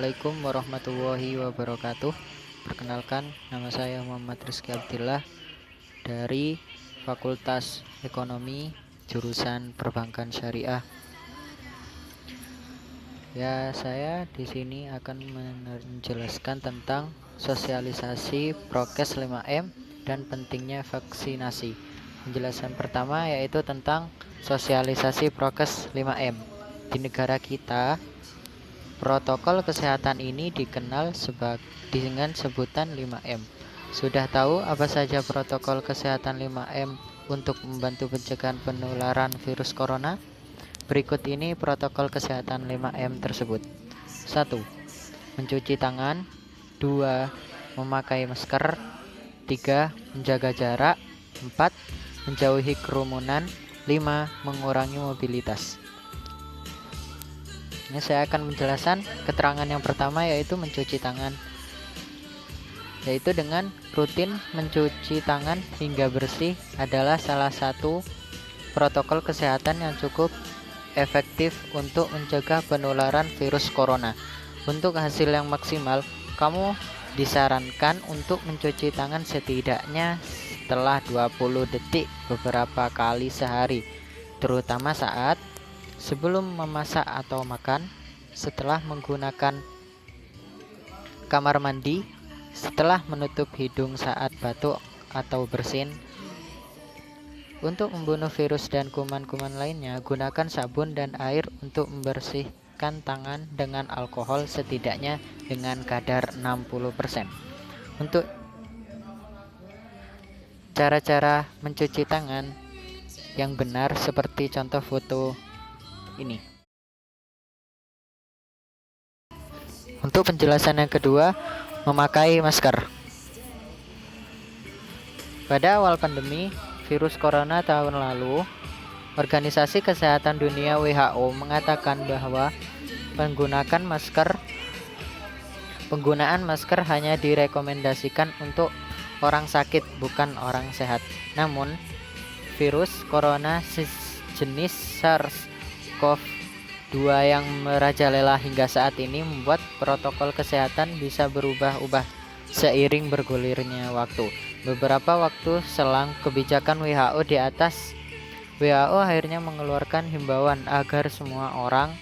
Assalamualaikum warahmatullahi wabarakatuh. Perkenalkan, nama saya Muhammad Rizky Abdillah dari Fakultas Ekonomi jurusan Perbankan Syariah. Ya, saya di sini akan menjelaskan tentang sosialisasi prokes 5M dan pentingnya vaksinasi. Penjelasan pertama yaitu tentang sosialisasi prokes 5M. Di negara kita, protokol kesehatan ini dikenal dengan sebutan 5M. Sudah tahu apa saja protokol kesehatan 5M untuk membantu pencegahan penularan virus corona? Berikut ini protokol kesehatan 5M tersebut. 1. Mencuci tangan. 2. Memakai masker. 3. Menjaga jarak. 4. Menjauhi kerumunan. 5. Mengurangi mobilitas. Ini saya akan menjelaskan keterangan yang pertama, yaitu mencuci tangan, yaitu dengan rutin mencuci tangan hingga bersih adalah salah satu protokol kesehatan yang cukup efektif untuk mencegah penularan virus corona. Untuk hasil yang maksimal, kamu disarankan untuk mencuci tangan setidaknya setelah 20 detik beberapa kali sehari, terutama saat sebelum memasak atau makan, setelah menggunakan kamar mandi, setelah menutup hidung saat batuk atau bersin. Untuk membunuh virus dan kuman-kuman lainnya, gunakan sabun dan air untuk membersihkan tangan dengan alkohol setidaknya dengan kadar 60%. Untuk cara-cara mencuci tangan yang benar seperti contoh foto ini. Untuk penjelasan yang kedua, memakai masker. Pada awal pandemi virus corona tahun lalu, Organisasi Kesehatan Dunia WHO mengatakan bahwa penggunaan masker hanya direkomendasikan untuk orang sakit, bukan orang sehat. Namun, virus corona jenis SARS-CoV-2 yang merajalela hingga saat ini membuat protokol kesehatan bisa berubah-ubah seiring bergulirnya waktu. Beberapa waktu selang kebijakan WHO akhirnya mengeluarkan himbauan agar semua orang,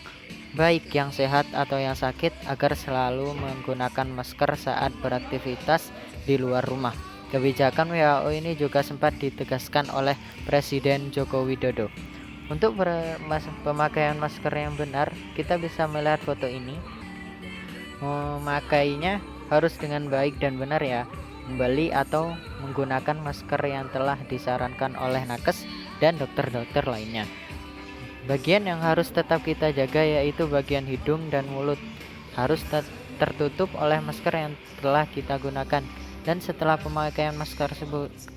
baik yang sehat atau yang sakit, agar selalu menggunakan masker saat beraktivitas di luar rumah. Kebijakan WHO ini juga sempat ditegaskan oleh Presiden Joko Widodo. Untuk pemakaian masker yang benar, kita bisa melihat foto ini. Memakainya harus dengan baik dan benar ya. Membeli atau menggunakan masker yang telah disarankan oleh nakes dan dokter-dokter lainnya. Bagian yang harus tetap kita jaga yaitu bagian hidung dan mulut. Harus tertutup oleh masker yang telah kita gunakan. Dan setelah pemakaian masker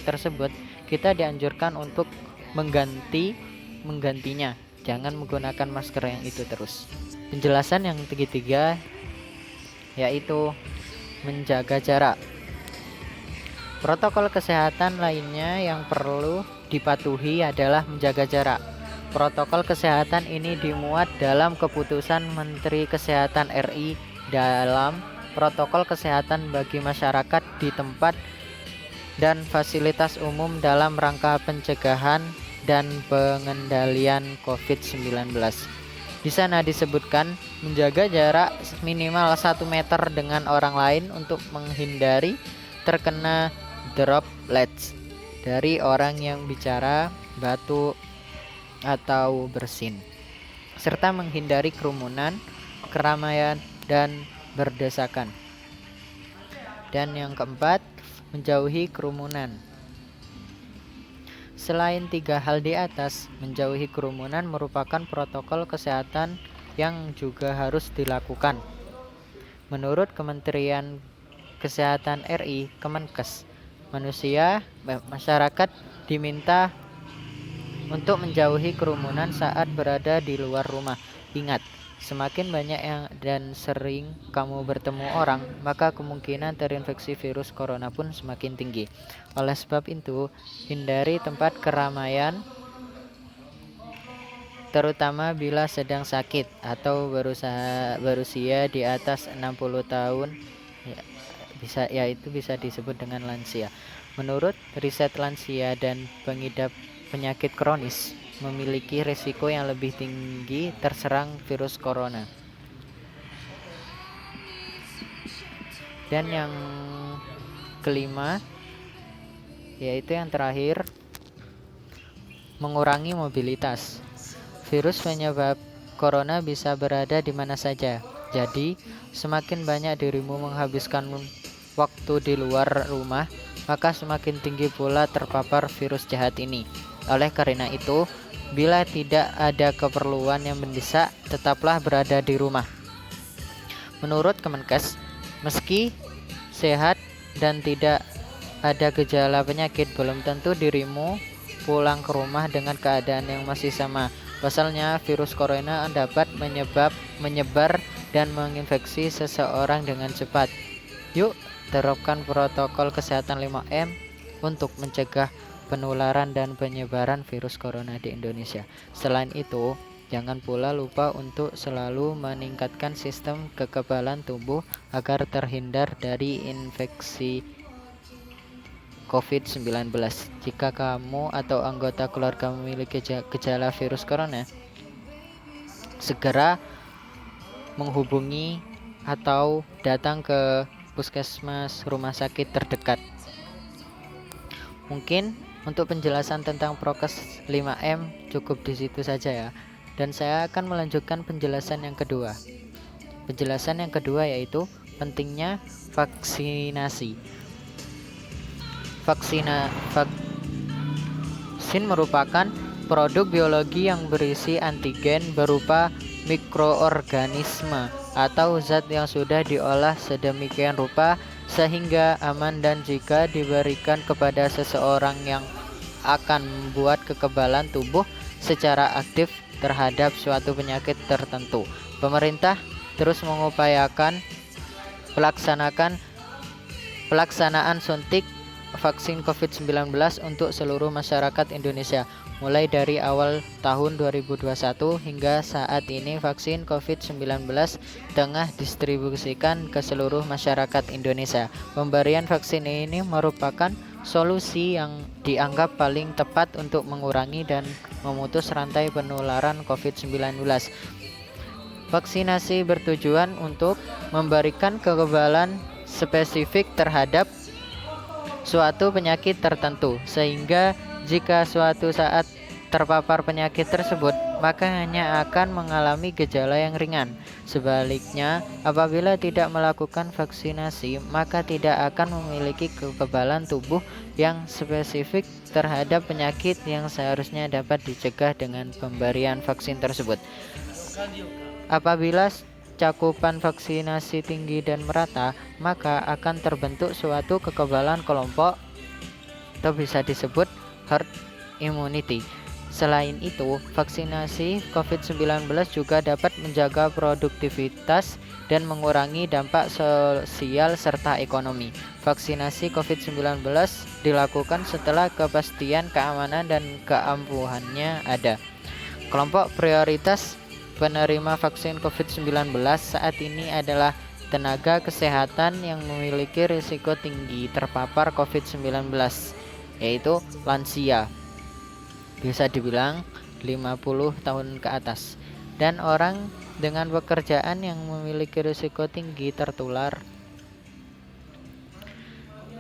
tersebut, kita dianjurkan untuk menggantinya. Jangan menggunakan masker yang itu terus. Penjelasan yang ketiga yaitu menjaga jarak. Protokol kesehatan lainnya yang perlu dipatuhi adalah menjaga jarak. Protokol kesehatan ini dimuat dalam keputusan Menteri Kesehatan RI dalam protokol kesehatan bagi masyarakat di tempat dan fasilitas umum dalam rangka pencegahan dan pengendalian COVID-19. Di sana disebutkan menjaga jarak minimal 1 meter dengan orang lain untuk menghindari terkena droplets dari orang yang bicara, batuk, atau bersin, serta menghindari kerumunan, keramaian, dan berdesakan. Dan yang keempat, menjauhi kerumunan. Selain 3 hal di atas, menjauhi kerumunan merupakan protokol kesehatan yang juga harus dilakukan. Menurut Kementerian Kesehatan RI, Kemenkes, masyarakat diminta untuk menjauhi kerumunan saat berada di luar rumah. Ingat, semakin banyak dan sering kamu bertemu orang, maka kemungkinan terinfeksi virus corona pun semakin tinggi. Oleh sebab itu, hindari tempat keramaian terutama bila sedang sakit atau berusia di atas 60 tahun, yaitu bisa disebut dengan lansia. Menurut riset, lansia dan pengidap penyakit kronis memiliki risiko yang lebih tinggi terserang virus corona. Dan yang kelima, yaitu yang terakhir, mengurangi mobilitas. Virus penyebab corona bisa berada di mana saja. Jadi, semakin banyak dirimu menghabiskan waktu di luar rumah, maka semakin tinggi pula terpapar virus jahat ini. Oleh karena itu, bila tidak ada keperluan yang mendesak, tetaplah berada di rumah. Menurut Kemenkes, meski sehat dan tidak ada gejala penyakit, belum tentu dirimu pulang ke rumah dengan keadaan yang masih sama. Pasalnya, virus corona dapat menyebar dan menginfeksi seseorang dengan cepat. Yuk, terapkan protokol kesehatan 5M untuk mencegah penularan dan penyebaran virus corona di Indonesia. Selain itu, jangan pula lupa untuk selalu meningkatkan sistem kekebalan tubuh agar terhindar dari infeksi COVID-19. Jika kamu atau anggota keluarga memiliki gejala virus corona, segera menghubungi atau datang ke puskesmas rumah sakit terdekat. Mungkin untuk penjelasan tentang prokes 5M cukup di situ saja ya. Dan saya akan melanjutkan penjelasan yang kedua. Penjelasan yang kedua yaitu pentingnya vaksinasi. Vaksin merupakan produk biologi yang berisi antigen berupa mikroorganisme atau zat yang sudah diolah sedemikian rupa sehingga aman, dan jika diberikan kepada seseorang yang akan membuat kekebalan tubuh secara aktif terhadap suatu penyakit tertentu. Pemerintah terus mengupayakan pelaksanaan suntik vaksin COVID-19 untuk seluruh masyarakat Indonesia. Mulai dari awal tahun 2021 hingga saat ini, vaksin COVID-19 tengah distribusikan ke seluruh masyarakat Indonesia. Pemberian vaksin ini merupakan solusi yang dianggap paling tepat untuk mengurangi dan memutus rantai penularan COVID-19. Vaksinasi bertujuan untuk memberikan kekebalan spesifik terhadap suatu penyakit tertentu, sehingga jika suatu saat terpapar penyakit tersebut, maka hanya akan mengalami gejala yang ringan. Sebaliknya, apabila tidak melakukan vaksinasi, maka tidak akan memiliki kekebalan tubuh yang spesifik terhadap penyakit yang seharusnya dapat dicegah dengan pemberian vaksin tersebut. Apabila cakupan vaksinasi tinggi dan merata, maka akan terbentuk suatu kekebalan kelompok atau bisa disebut herd immunity. Selain itu, vaksinasi COVID-19 juga dapat menjaga produktivitas dan mengurangi dampak sosial serta ekonomi. Vaksinasi COVID-19 dilakukan setelah kepastian keamanan dan keampuhannya ada. Kelompok prioritas penerima vaksin COVID-19 saat ini adalah tenaga kesehatan yang memiliki risiko tinggi terpapar COVID-19, yaitu lansia, bisa dibilang 50 tahun ke atas, dan orang dengan pekerjaan yang memiliki risiko tinggi tertular.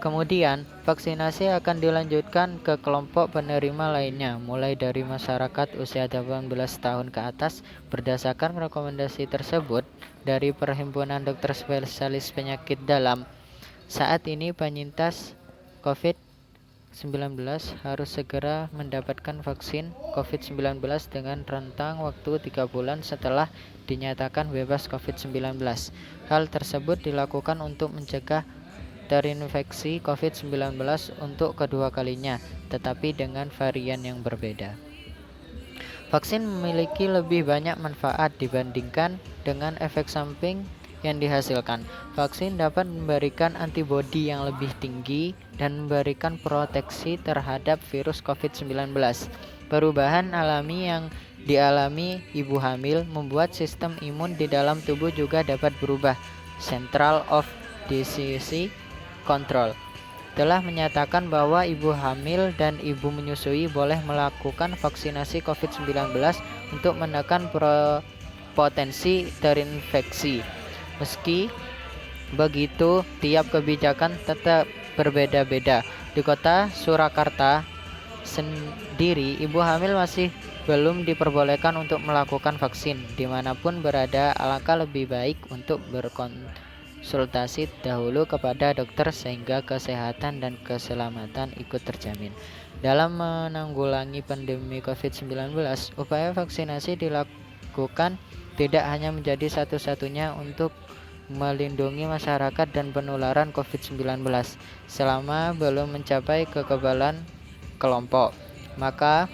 Kemudian, vaksinasi akan dilanjutkan ke kelompok penerima lainnya, mulai dari masyarakat usia 18 tahun ke atas. Berdasarkan rekomendasi tersebut dari Perhimpunan Dokter Spesialis Penyakit Dalam, saat ini penyintas COVID-19 harus segera mendapatkan vaksin COVID-19 dengan rentang waktu 3 bulan setelah dinyatakan bebas COVID-19. Hal tersebut dilakukan untuk mencegah terinfeksi COVID-19 untuk kedua kalinya, tetapi dengan varian yang berbeda. Vaksin memiliki lebih banyak manfaat dibandingkan dengan efek samping yang dihasilkan. Vaksin dapat memberikan antibodi yang lebih tinggi dan memberikan proteksi terhadap virus COVID-19. Perubahan alami yang dialami ibu hamil membuat sistem imun di dalam tubuh juga dapat berubah. Central of Disease Control telah menyatakan bahwa ibu hamil dan ibu menyusui boleh melakukan vaksinasi COVID-19 untuk menekan potensi terinfeksi. Meski begitu, tiap kebijakan tetap berbeda-beda. Di kota Surakarta sendiri, ibu hamil masih belum diperbolehkan untuk melakukan vaksin. Dimanapun berada, alangkah lebih baik untuk berkonsultasi dahulu kepada dokter sehingga kesehatan dan keselamatan ikut terjamin. Dalam menanggulangi pandemi COVID-19, upaya vaksinasi dilakukan tidak hanya menjadi satu-satunya untuk melindungi masyarakat dan penularan COVID-19 selama belum mencapai kekebalan kelompok. Maka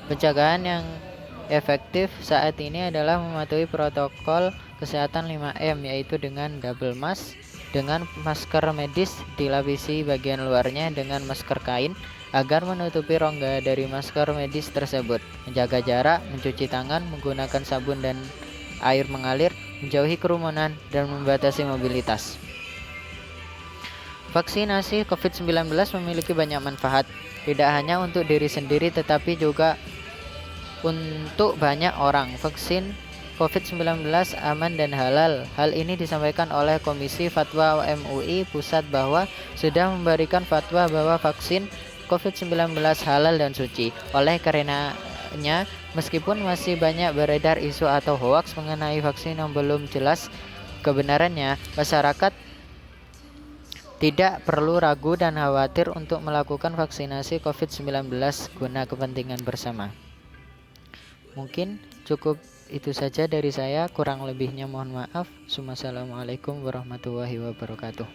pencegahan yang efektif saat ini adalah mematuhi protokol kesehatan 5M, yaitu dengan double mask, dengan masker medis dilapisi bagian luarnya dengan masker kain agar menutupi rongga dari masker medis tersebut, menjaga jarak, mencuci tangan, menggunakan sabun dan air mengalir, menjauhi kerumunan, dan membatasi mobilitas. Vaksinasi COVID-19 memiliki banyak manfaat, tidak hanya untuk diri sendiri tetapi juga untuk banyak orang. Vaksin COVID-19 aman dan halal. Hal ini disampaikan oleh Komisi Fatwa MUI Pusat bahwa sudah memberikan fatwa bahwa vaksin COVID-19 halal dan suci. Oleh karenanya, meskipun masih banyak beredar isu atau hoaks mengenai vaksin yang belum jelas kebenarannya, masyarakat tidak perlu ragu dan khawatir untuk melakukan vaksinasi COVID-19 guna kepentingan bersama. Mungkin cukup itu saja dari saya, kurang lebihnya mohon maaf. Wassalamualaikum warahmatullahi wabarakatuh.